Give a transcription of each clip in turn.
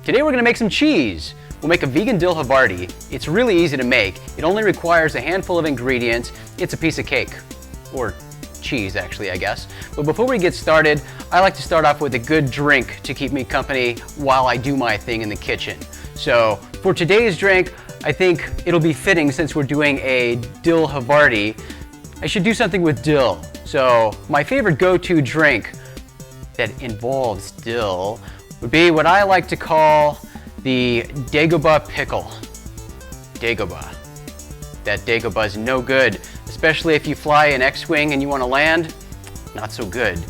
Today we're going to make some cheese. We'll make a vegan Dill Havarti. It's really easy to make. It only requires a handful of ingredients. It's a piece of cake. Or cheese, actually, I guess. But before we get started, I like to start off with a good drink to keep me company while I do my thing in the kitchen. So for today's drink, I think it'll be fitting since we're doing a Dill Havarti. I should do something with dill. So my favorite go-to drink that involves dill would be what I like to call the Dagobah pickle. Dagobah. That Dagobah is no good, especially if you fly an X-Wing and you want to land, not so good.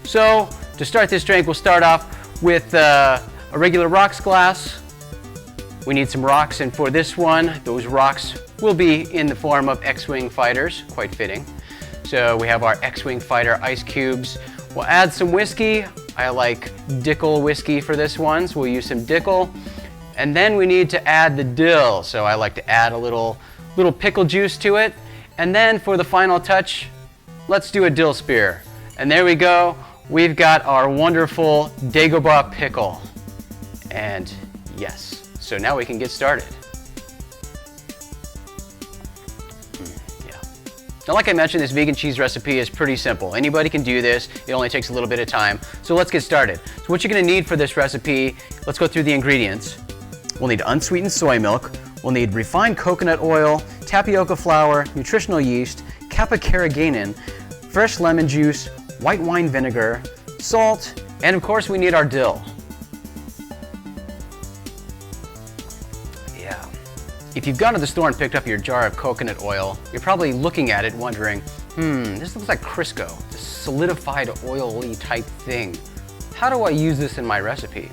So to start this drink, we'll start off with a regular rocks glass. We need some rocks, and for this one, those rocks will be in the form of X-Wing fighters, quite fitting. So we have our X-Wing fighter ice cubes. We'll add some whiskey. I like Dickel whiskey for this one, so we'll use some Dickel. And then we need to add the dill, so I like to add a little pickle juice to it. And then for the final touch, let's do a dill spear. And there we go. We've got our wonderful Dagobah pickle. And yes, so now we can get started. Now, like I mentioned, this vegan cheese recipe is pretty simple. Anybody can do this. It only takes a little bit of time. So let's get started. So what you're going to need for this recipe, let's go through the ingredients. We'll need unsweetened soy milk. We'll need refined coconut oil, tapioca flour, nutritional yeast, kappa carrageenan, fresh lemon juice, white wine vinegar, salt, and of course we need our dill. If you've gone to the store and picked up your jar of coconut oil, you're probably looking at it wondering, this looks like Crisco, this solidified oily type thing. How do I use this in my recipe?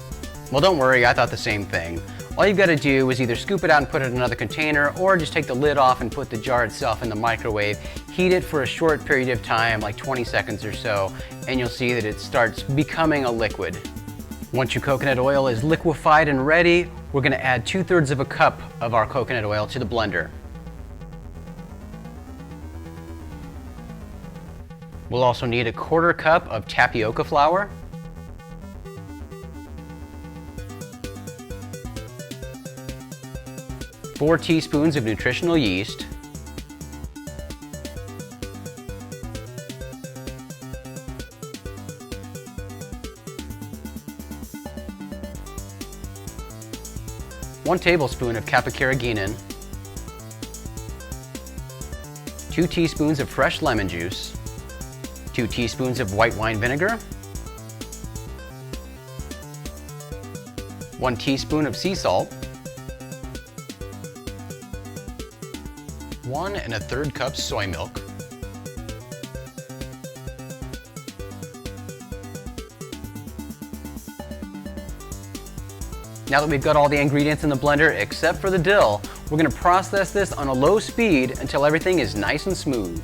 Well, don't worry, I thought the same thing. All you've got to do is either scoop it out and put it in another container, or just take the lid off and put the jar itself in the microwave, heat it for a short period of time, like 20 seconds or so, and you'll see that it starts becoming a liquid. Once your coconut oil is liquefied and ready, we're going to add 2/3 of a cup of our coconut oil to the blender. We'll also need a 1/4 cup of tapioca flour, 4 teaspoons of nutritional yeast, 1 tablespoon of kappa carrageenan, 2 teaspoons of fresh lemon juice, 2 teaspoons of white wine vinegar, 1 teaspoon of sea salt, 1 1/3 cups soy milk, Now that we've got all the ingredients in the blender except for the dill, we're going to process this on a low speed until everything is nice and smooth.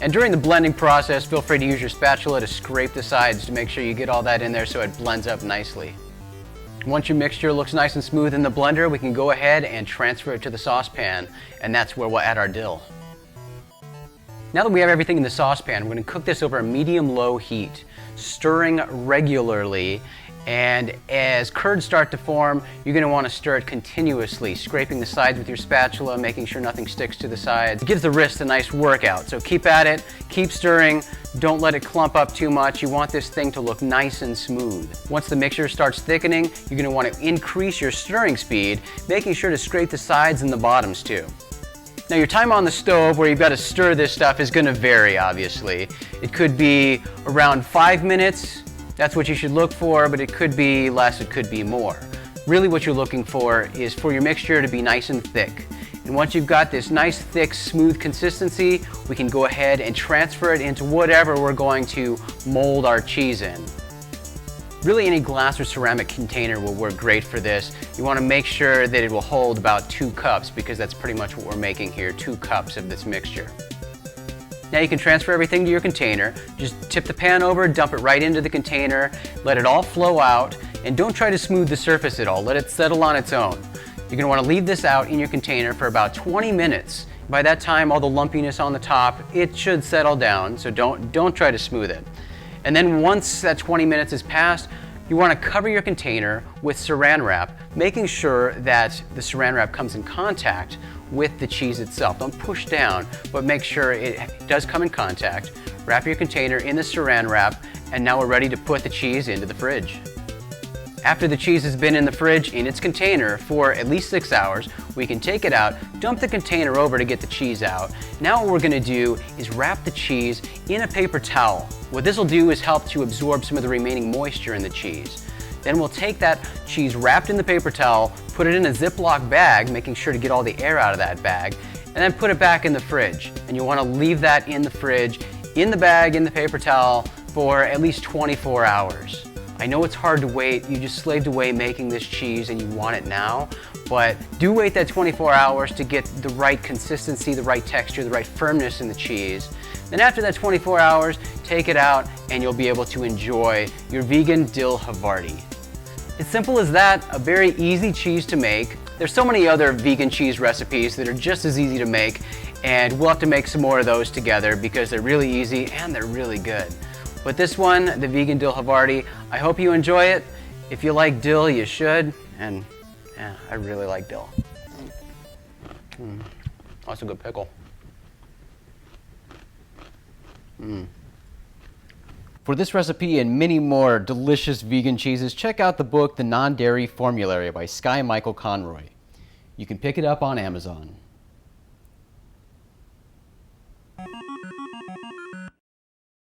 And during the blending process, feel free to use your spatula to scrape the sides to make sure you get all that in there so it blends up nicely. Once your mixture looks nice and smooth in the blender, we can go ahead and transfer it to the saucepan, and that's where we'll add our dill. Now that we have everything in the saucepan, we're going to cook this over a medium-low heat, stirring regularly. And as curds start to form, you're going to want to stir it continuously, scraping the sides with your spatula, making sure nothing sticks to the sides. It gives the wrist a nice workout, so keep at it, keep stirring, don't let it clump up too much. You want this thing to look nice and smooth. Once the mixture starts thickening, you're going to want to increase your stirring speed, making sure to scrape the sides and the bottoms too. Now your time on the stove where you've got to stir this stuff is going to vary, obviously. It could be around 5 minutes. That's what you should look for, but it could be less, it could be more. Really what you're looking for is for your mixture to be nice and thick. And once you've got this nice, thick, smooth consistency, we can go ahead and transfer it into whatever we're going to mold our cheese in. Really any glass or ceramic container will work great for this. You want to make sure that it will hold about 2 cups because that's pretty much what we're making here, 2 cups of this mixture. Now you can transfer everything to your container. Just tip the pan over, dump it right into the container, let it all flow out, and don't try to smooth the surface at all. Let it settle on its own. You're going to want to leave this out in your container for about 20 minutes. By that time, all the lumpiness on the top, it should settle down, so don't try to smooth it. And then once that 20 minutes is passed, You want to cover your container with saran wrap, making sure that the saran wrap comes in contact with the cheese itself. Don't push down, but make sure it does come in contact. Wrap your container in the saran wrap, and now we're ready to put the cheese into the fridge. After the cheese has been in the fridge in its container for at least 6 hours, we can take it out, dump the container over to get the cheese out. Now what we're going to do is wrap the cheese in a paper towel. What this will do is help to absorb some of the remaining moisture in the cheese. Then we'll take that cheese wrapped in the paper towel, put it in a Ziploc bag, making sure to get all the air out of that bag, and then put it back in the fridge. And you want to leave that in the fridge, in the bag, in the paper towel, for at least 24 hours. I know it's hard to wait, you just slaved away making this cheese and you want it now, but do wait that 24 hours to get the right consistency, the right texture, the right firmness in the cheese. Then after that 24 hours, take it out and you'll be able to enjoy your vegan Dill Havarti. It's simple as that, a very easy cheese to make. There's so many other vegan cheese recipes that are just as easy to make, and we'll have to make some more of those together because they're really easy and they're really good. But this one, the vegan Dill Havarti, I hope you enjoy it. If you like dill, you should. And yeah, I really like dill. That's a good pickle. For this recipe and many more delicious vegan cheeses, check out the book, The Non-Dairy Formulary by Skye Michael Conroy. You can pick it up on Amazon.